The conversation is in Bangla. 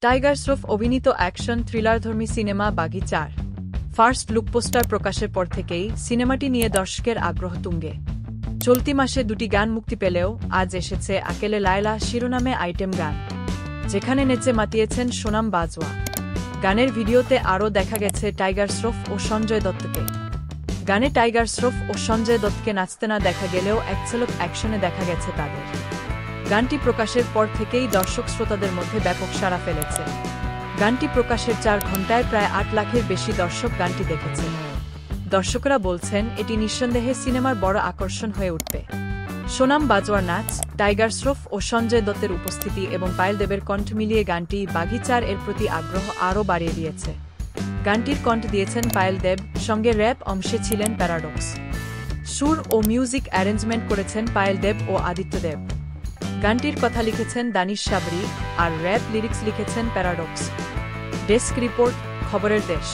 টাইগার শ্রফ অভিনীত অ্যাকশন থ্রিলারধর্মী cinema Baaghi ৪ first look poster প্রকাশের পর থেকেই সিনেমাটি নিয়ে দর্শকের আগ্রহ তুঙ্গে। চলতি মাসে দুটি গান মুক্তি পেলেও আজ এসেছে আকেলে লায়লা শিরোনামে আইটেম গান, যেখানে নেচে মাতিয়েছেন সোনাম বাজওয়া। গানের ভিডিওতে আরও দেখা গেছে টাইগার শ্রফ ও সঞ্জয় দত্তকে। গানে টাইগার শ্রফ ও সঞ্জয় দত্তকে নাচতে না দেখা গেলেও এক ঝলক অ্যাকশনে দেখা গেছে তাদের। গানটি প্রকাশের পর থেকেই দর্শক শ্রোতাদের মধ্যে ব্যাপক সাড়া ফেলেছে। গানটি প্রকাশের ৪ ঘণ্টায় প্রায় ৮ লাখের বেশি দর্শক গানটি দেখেছে। দর্শকরা বলছেন এটি নিঃসন্দেহে সিনেমার বড় আকর্ষণ হয়ে উঠবে। সোনাম বাজওয়ার নাচ, টাইগার শ্রফ ও সঞ্জয় দত্তের উপস্থিতি এবং পায়েল দেবের কণ্ঠ মিলিয়ে গানটি বাঘি ৪ এর প্রতি আগ্রহ আরও বাড়িয়ে দিয়েছে। গানটির কণ্ঠ দিয়েছেন পায়েল দেব, সঙ্গে র্যাপ অংশে ছিলেন প্যারাডক্স। সুর ও মিউজিক অ্যারেঞ্জমেন্ট করেছেন পায়েল দেব ও আদিত্য দেব। গানটির কথা লিখেছেন দানিশ সাবরি আর র্যাপ লিরিক্স লিখেছেন প্যারাডক্স। ডেস্ক রিপোর্ট, খবরের দেশ।